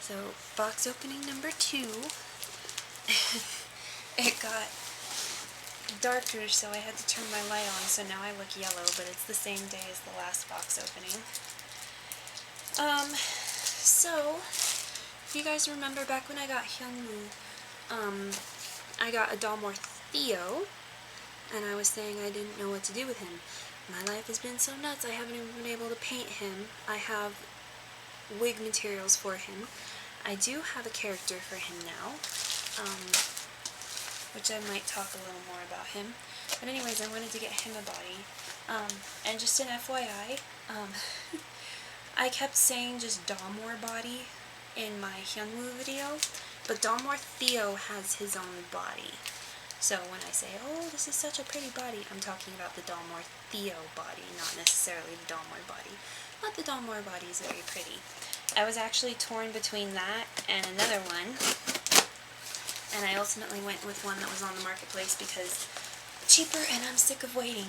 So, box opening number 2. It got darker, so I had to turn my light on, so now I look yellow, but it's the same day as the last box opening. So, if you guys remember back when I got Hyungwoo, I got a doll more Theo, and I was saying I didn't know what to do with him. My life has been so nuts, I haven't even been able to paint him. I have wig materials for him. I do have a character for him now, which I might talk a little more about him. But anyways, I wanted to get him a body. And just an FYI, I kept saying just Dalmor body in my Hyungwoo video, but Dalmor Theo has his own body. So when I say, oh, this is such a pretty body, I'm talking about the Dalmor Theo body, not necessarily the Dalmor body. But the Dalmor body is very pretty. I was actually torn between that and another one, and I ultimately went with one that was on the marketplace because cheaper and I'm sick of waiting.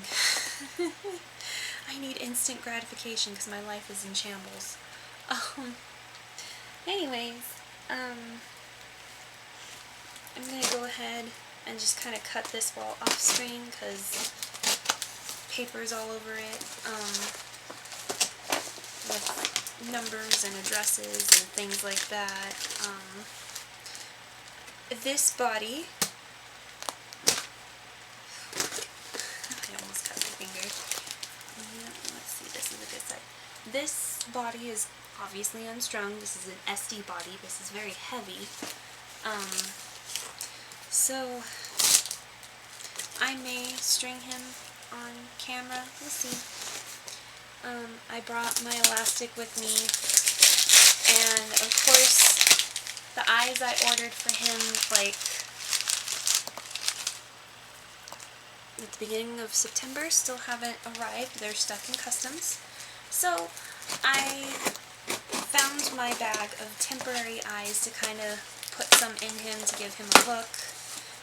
I need instant gratification because my life is in shambles. Anyways, I'm going to go ahead and just kind of cut this wall off screen because paper's all over it, with numbers and addresses and things like that. This body, I almost cut my finger. Yeah, let's see, this is a good side. This body is obviously unstrung. This is an SD body. This is very heavy. So I may string him on camera. We'll see. I brought my elastic with me, and of course the eyes I ordered for him like at the beginning of September still haven't arrived. They're stuck in customs. So I found my bag of temporary eyes to kind of put some in him to give him a look,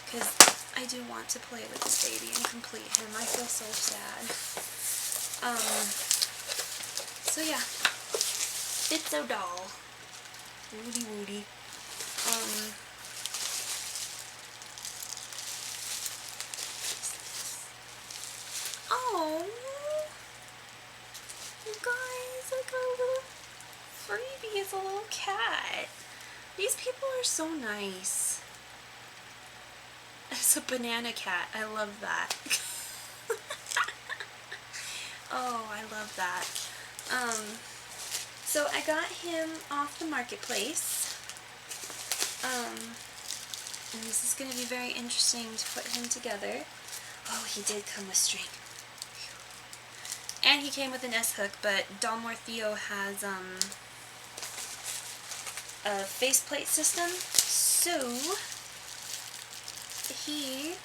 because I do want to play with this baby and complete him. I feel so sad. So yeah, Fitzo doll. Woody woody. Oh, you guys, I got a little freebie as a little cat. These people are so nice. It's a banana cat. I love that. Oh, I love that. So I got him off the marketplace. And this is going to be very interesting to put him together. Oh, he did come with string. And he came with an S-hook, but Dalmor Theo has a faceplate system, so he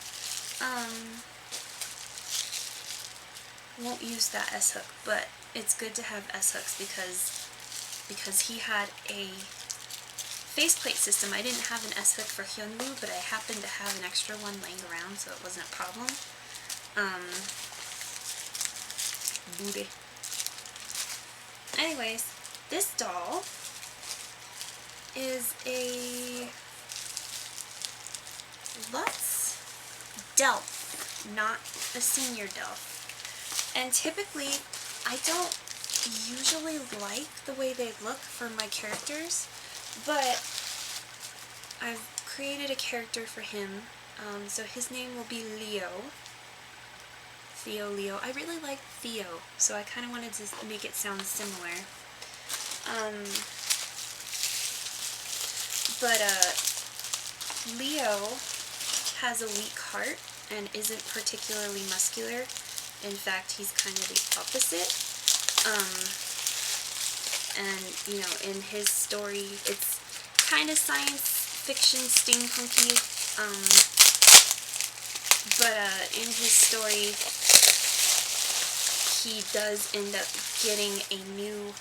won't use that S-hook, but it's good to have S-hooks because he had a faceplate system. I didn't have an S-hook for Hyungwoo, but I happened to have an extra one laying around, so it wasn't a problem. Booty. Anyways, this doll is a Luts Delf, not a senior Delf. And typically, I don't usually like the way they look for my characters, but I've created a character for him, so his name will be Leo. Leo. I really like Theo, so I kind of wanted to make it sound similar. But Leo has a weak heart and isn't particularly muscular. In fact, he's kind of the opposite. And, you know, in his story, it's kind of science fiction steampunky, but in his story, he does end up getting a new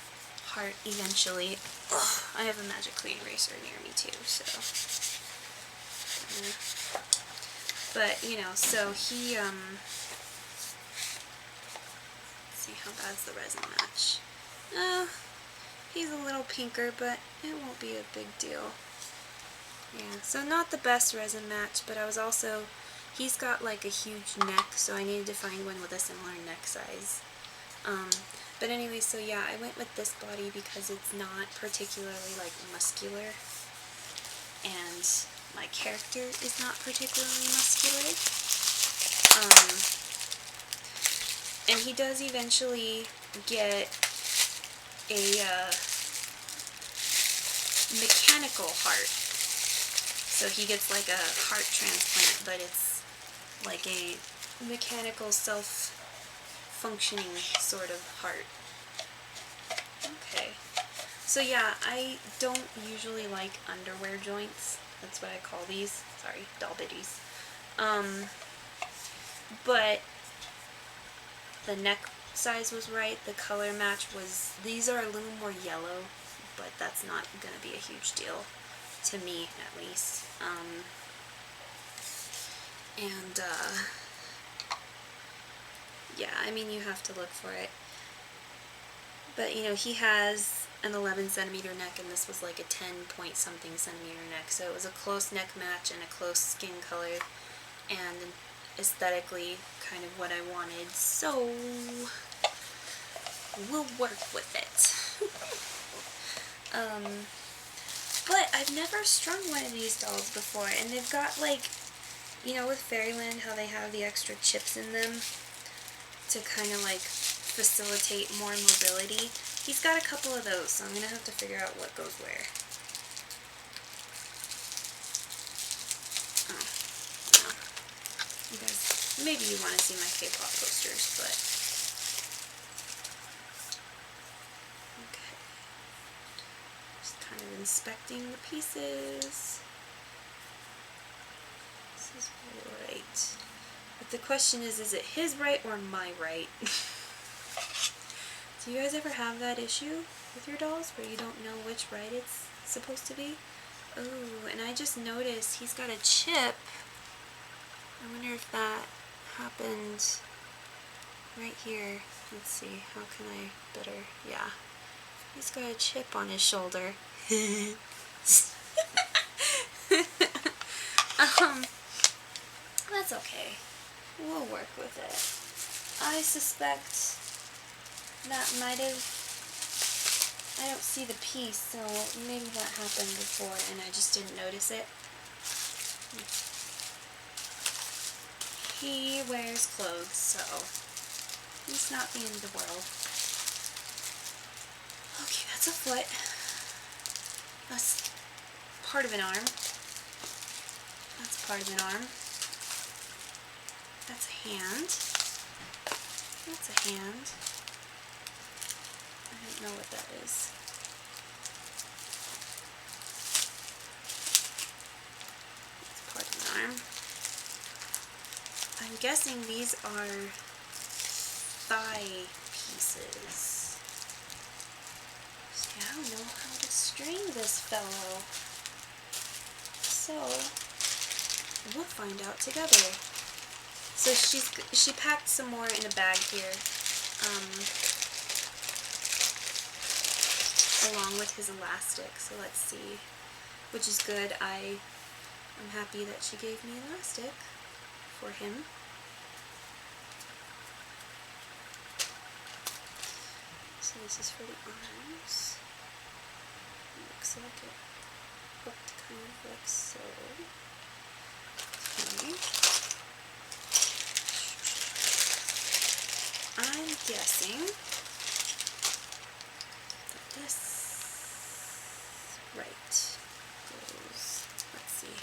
heart eventually. Ugh, I have a magic clean eraser near me too, so. But, you know, so he, let's see how bad's the resin match. He's a little pinker, but it won't be a big deal. Yeah, so not the best resin match, but I was also, he's got like a huge neck, so I needed to find one with a similar neck size. But anyway, so yeah, I went with this body because it's not particularly like muscular, and my character is not particularly muscular. And he does eventually get a mechanical heart. So he gets like a heart transplant, but it's like a mechanical self-functioning sort of heart. Okay. So yeah, I don't usually like underwear joints. That's what I call these. Sorry, doll bitties. But the neck size was right. The color match was, these are a little more yellow, but that's not going to be a huge deal to me, at least. Yeah, I mean, you have to look for it. But, you know, he has an 11 centimeter neck, and this was like a 10 point something centimeter neck, so it was a close neck match and a close skin color, and aesthetically kind of what I wanted, so we'll work with it. But I've never strung one of these dolls before, and they've got like, you know, with Fairyland, how they have the extra chips in them to kind of like facilitate more mobility. He's got a couple of those, so I'm going to have to figure out what goes where. Oh, no. You guys, maybe you want to see my K-pop posters, but... Okay. Just kind of inspecting the pieces. This is right. But the question is it his right or my right? Do you guys ever have that issue with your dolls where you don't know which right it's supposed to be? Oh, and I just noticed he's got a chip. I wonder if that happened right here. Let's see, how can I better, yeah. He's got a chip on his shoulder. That's okay. We'll work with it. I suspect that might have, I don't see the piece, so maybe that happened before and I just didn't notice it. He wears clothes, so he's not the end of the world. Okay, that's a foot. That's part of an arm. That's part of an arm. That's a hand. That's a hand. I don't know what that is. That's part of an arm. I'm guessing these are thigh pieces. See, I don't know how to string this fellow. So, we'll find out together. So she packed some more in a bag here, along with his elastic. So let's see, which is good. I'm happy that she gave me elastic for him. So this is for the arms. It looks like it hooked kind of like so. Okay. I'm guessing that this right goes, let's see.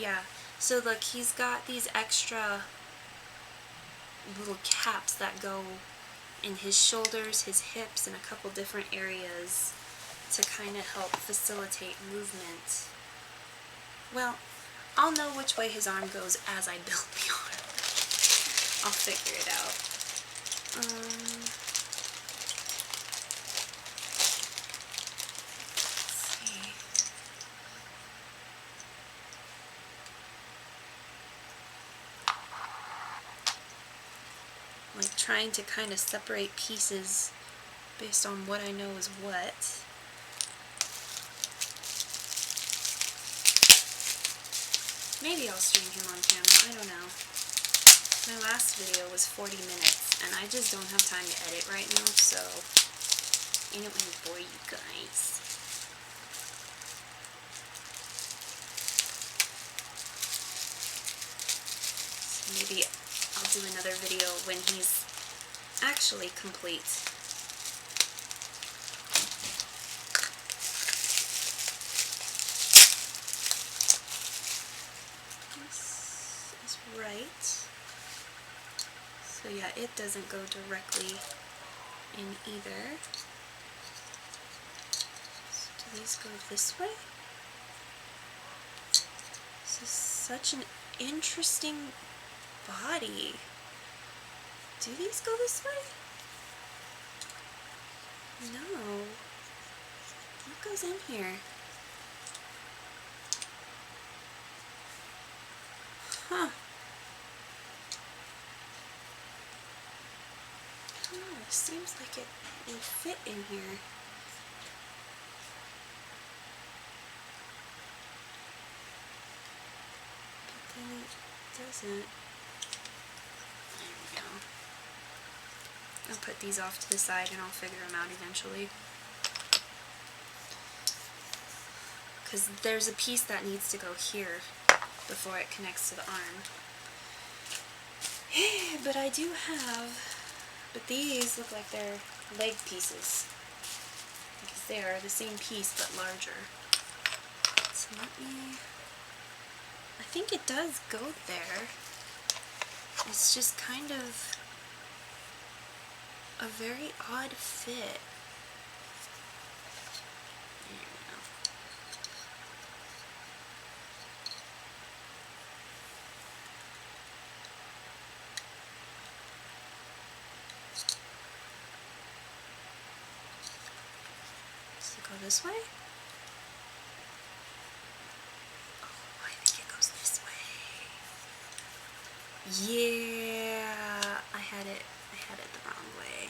Yeah, so look, he's got these extra little caps that go in his shoulders, his hips, and a couple different areas to kind of help facilitate movement. Well, I'll know which way his arm goes as I build the arm. I'll figure it out. Let's see. Like trying to kind of separate pieces based on what I know is what. Maybe I'll stream him on camera, I don't know. My last video was 40 minutes, and I just don't have time to edit right now, so I don't want to bore you guys. So maybe I'll do another video when he's actually complete. This is right. So yeah, it doesn't go directly in either. So do these go this way? This is such an interesting body. Do these go this way? No. What goes in here? Huh. Oh, it seems like it would fit in here. But then it doesn't. There we go. I'll put these off to the side and I'll figure them out eventually. Because there's a piece that needs to go here before it connects to the arm. But I do have... But these look like they're leg pieces. Because they are the same piece but larger. So let me... I think it does go there. It's just kind of a very odd fit. There we go. Does it go this way? Oh, I think it goes this way. Yeah, I had it the wrong way.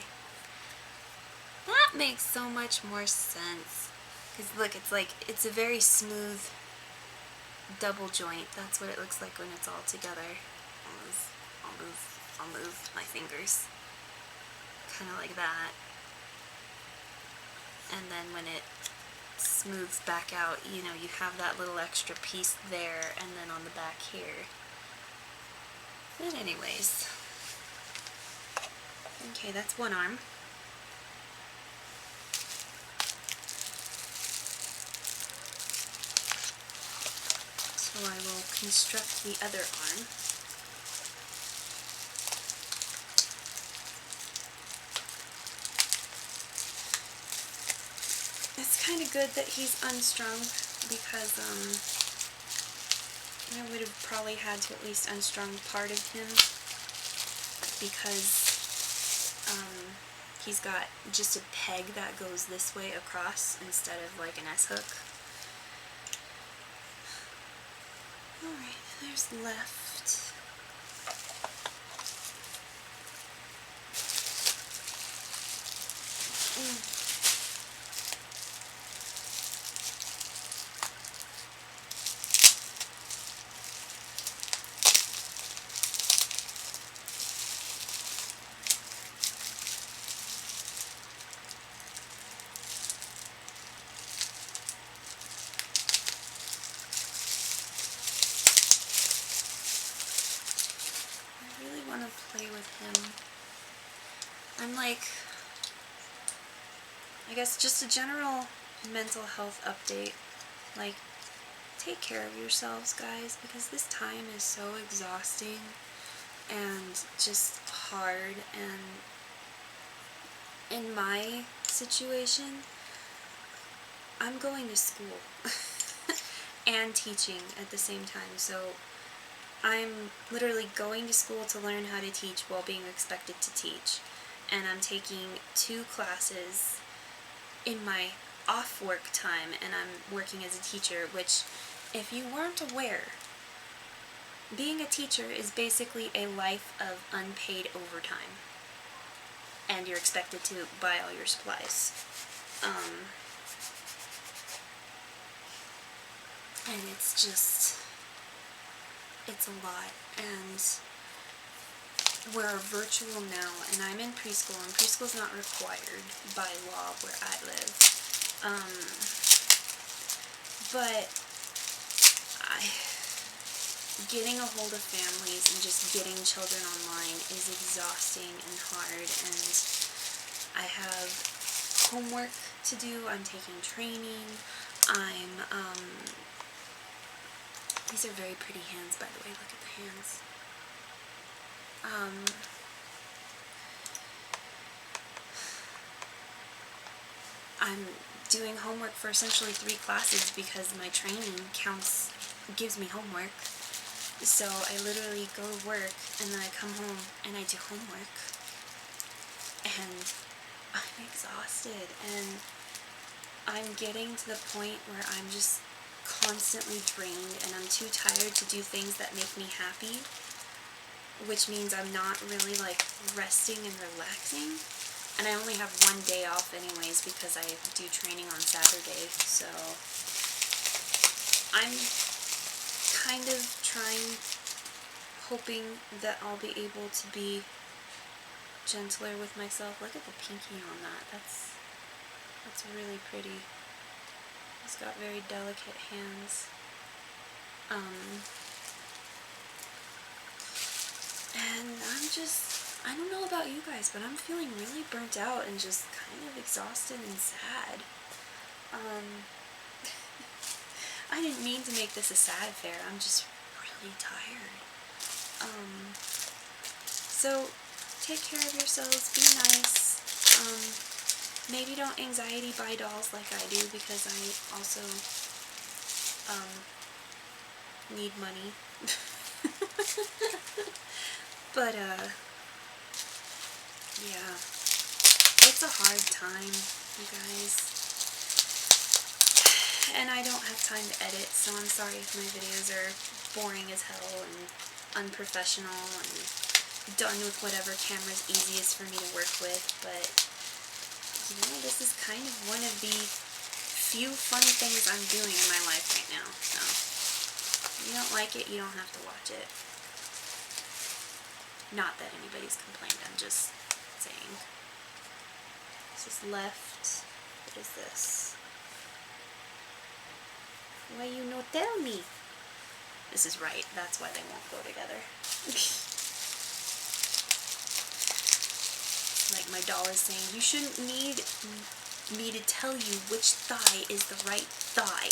That makes so much more sense. Because look, it's a very smooth double joint. That's what it looks like when it's all together. I'll move my fingers. Kind of like that. And then when it smooths back out, you know, you have that little extra piece there, and then on the back here. But anyways. Okay, that's one arm. So I will construct the other arm. It's kind of good that he's unstrung because I would have probably had to at least unstrung part of him because he's got just a peg that goes this way across instead of like an S-hook. Alright, there's left. To play with him. I'm like, I guess just a general mental health update. Like, take care of yourselves, guys, because this time is so exhausting and just hard. And in my situation, I'm going to school and teaching at the same time, so I'm literally going to school to learn how to teach while being expected to teach. And I'm taking 2 classes in my off work time, and I'm working as a teacher, which, if you weren't aware, being a teacher is basically a life of unpaid overtime. and you're expected to buy all your supplies. And it's just, it's a lot, and we're virtual now, and I'm in preschool, and preschool's not required by law where I live. But getting a hold of families and just getting children online is exhausting and hard, and I have homework to do, I'm taking training, these are very pretty hands, by the way, look at the hands. I'm doing homework for essentially 3 classes because my training gives me homework. So I literally go to work, and then I come home and I do homework, and I'm exhausted, and I'm getting to the point where I'm just constantly drained, and I'm too tired to do things that make me happy, which means I'm not really like resting and relaxing, and I only have 1 day off anyways because I do training on Saturday, so I'm kind of hoping that I'll be able to be gentler with myself. Look at the pinky on that. That's really pretty. It's got very delicate hands. And I don't know about you guys, but I'm feeling really burnt out and just kind of exhausted and sad. I didn't mean to make this a sad affair. I'm just really tired. So take care of yourselves. Be nice. Maybe don't anxiety buy dolls like I do, because I also need money. But yeah, it's a hard time, you guys. And I don't have time to edit, so I'm sorry if my videos are boring as hell and unprofessional and done with whatever camera's easiest for me to work with, but you know, this is kind of one of the few fun things I'm doing in my life right now, so if you don't like it, you don't have to watch it. Not that anybody's complained, I'm just saying. This is left. What is this? Why you no tell me? This is right, that's why they won't go together. Like my doll is saying, you shouldn't need me to tell you which thigh is the right thigh.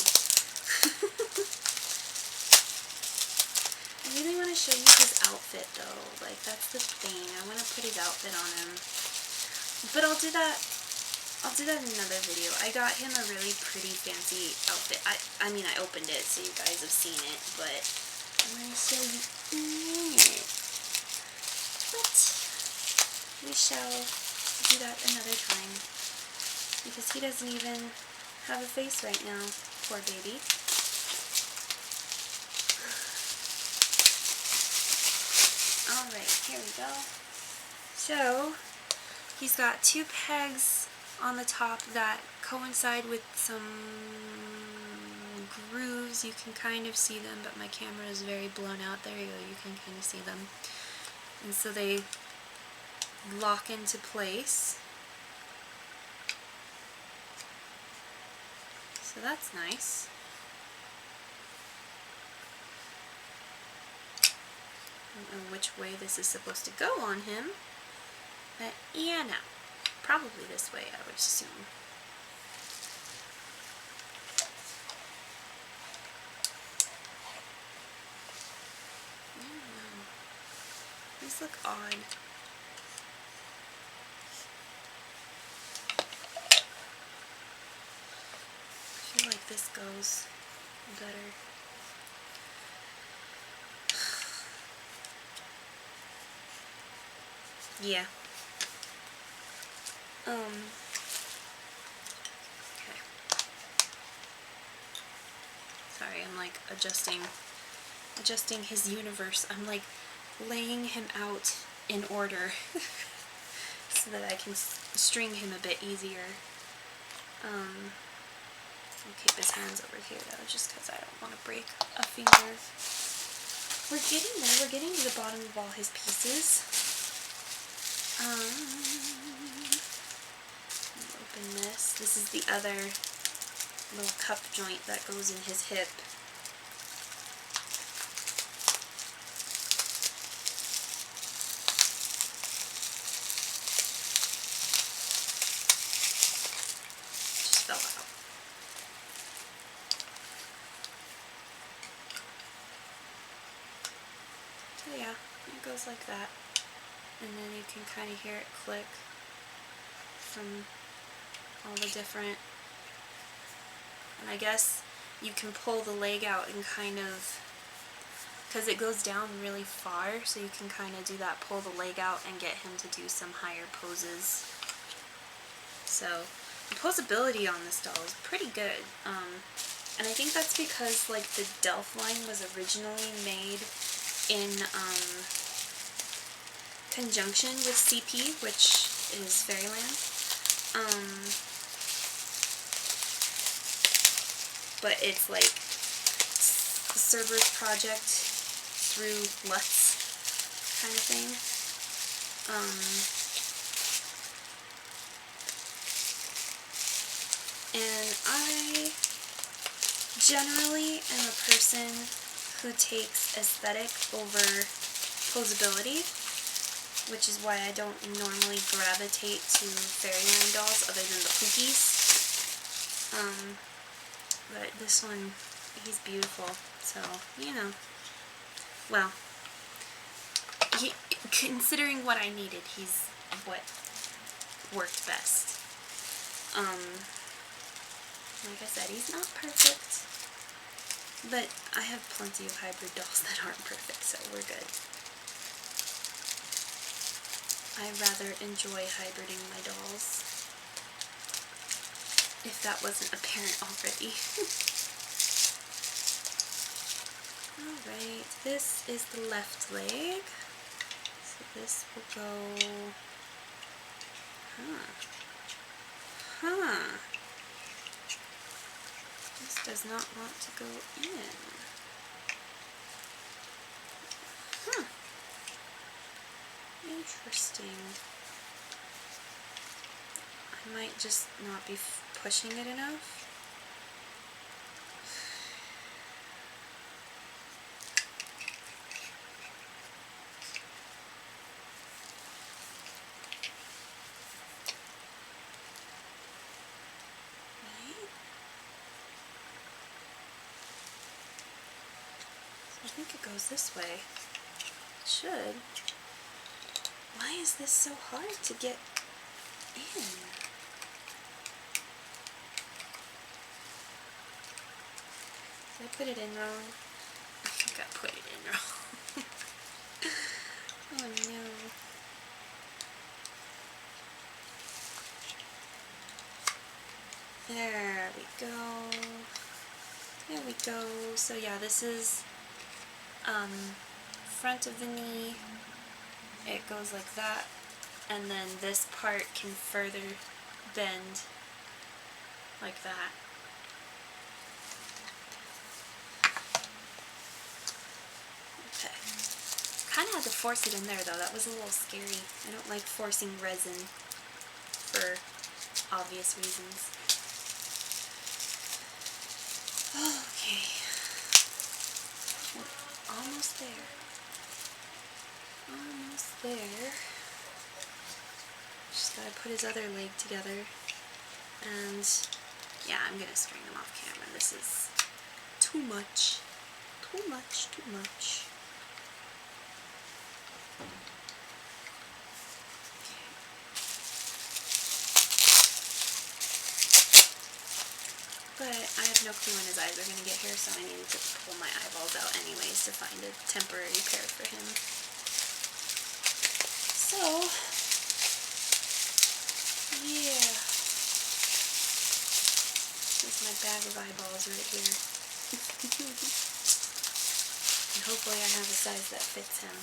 I really want to show you his outfit though, like that's the thing, I want to put his outfit on him. But I'll do that in another video. I got him a really pretty fancy outfit. I mean I opened it so you guys have seen it, but I want to show you it. But we shall do that another time, because he doesn't even have a face right now, poor baby. Alright, here we go. So, he's got 2 pegs on the top that coincide with some grooves. You can kind of see them, but my camera is very blown out. There you go, you can kind of see them. And so they lock into place. So that's nice. I don't know which way this is supposed to go on him, but yeah, no. Probably this way, I would assume. I don't know. These look odd. I feel like this goes better. Yeah. Okay. Sorry, I'm like adjusting his universe. I'm like laying him out in order. so that I can string him a bit easier. I'll keep his hands over here though, just because I don't want to break a finger. We're getting there. We're getting to the bottom of all his pieces. Open this. This is the other little cup joint that goes in his hip. Just fell out. So yeah, it goes like that. And then you can kind of hear it click from all the different, and I guess you can pull the leg out and kind of, because it goes down really far, so you can kind of do that, pull the leg out and get him to do some higher poses. So the posability on this doll is pretty good, and I think that's because like the Delf line was originally made in conjunction with CP, which is Fairyland. But it's like Cerberus project through Luts kind of thing. And I generally am a person who takes aesthetic over posability, which is why I don't normally gravitate to Fairyland dolls other than the Pookies. But this one, he's beautiful, so, you know, well, considering what I needed, he's what worked best. Like I said, he's not perfect, but I have plenty of hybrid dolls that aren't perfect, so we're good. I rather enjoy hybriding my dolls, if that wasn't apparent already. Alright, this is the left leg. So this will go... This does not want to go in. Interesting. I might just not be pushing it enough. I think it goes this way. It should. Why is this so hard to get in? Did I put it in wrong? I think I put it in wrong. Oh no. There we go. There we go. So yeah, this is front of the knee. It goes like that, and then this part can further bend like that. Okay. Kind of had to force it in there though. That was a little scary. I don't like forcing resin for obvious reasons. Okay. We're almost there. Almost there. Just gotta put his other leg together. And yeah, I'm gonna string them off camera. This is too much. Too much, too much. But I have no clue when his eyes are going to get here, so I needed to pull my eyeballs out anyways to find a temporary pair for him. So, yeah. This is my bag of eyeballs right here. And hopefully I have a size that fits him.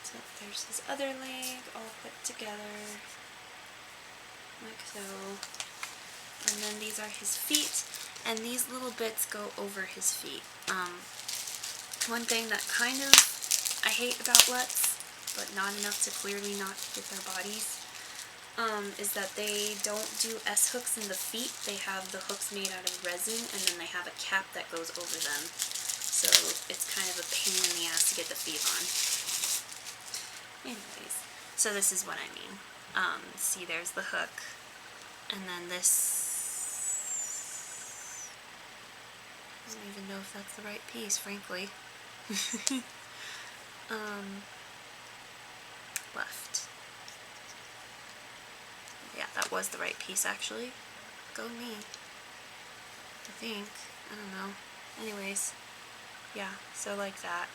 So there's his other leg all put together, like so. And then these are his feet, and these little bits go over his feet. One thing that kind of I hate about Luts, but not enough to clearly not get their bodies, is that they don't do S-hooks in the feet. They have the hooks made out of resin, and then they have a cap that goes over them. So it's kind of a pain in the ass to get the feet on. Anyways, so this is what I mean. See, there's the hook, and then this, I don't even know if that's the right piece, frankly. Left. Yeah, that was the right piece, actually. Go me. I think. I don't know. Anyways, yeah, so like that.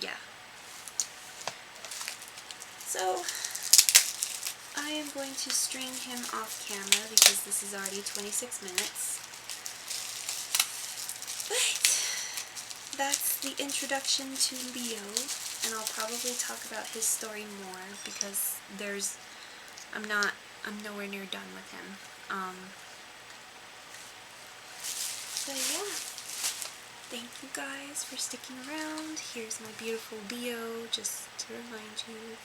Yeah. So, I am going to string him off camera because this is already 26 minutes. But, that's the introduction to Leo, and I'll probably talk about his story more because I'm nowhere near done with him. So yeah, thank you guys for sticking around. Here's my beautiful Leo, just to remind you.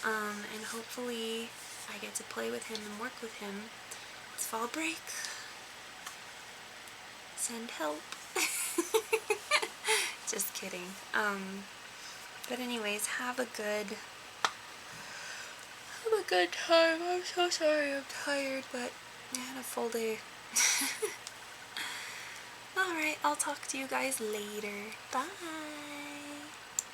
And hopefully I get to play with him and work with him. It's fall break. Send help. Just kidding. But anyways, have a good time. I'm so sorry I'm tired, but I had a full day. Alright, I'll talk to you guys later. Bye!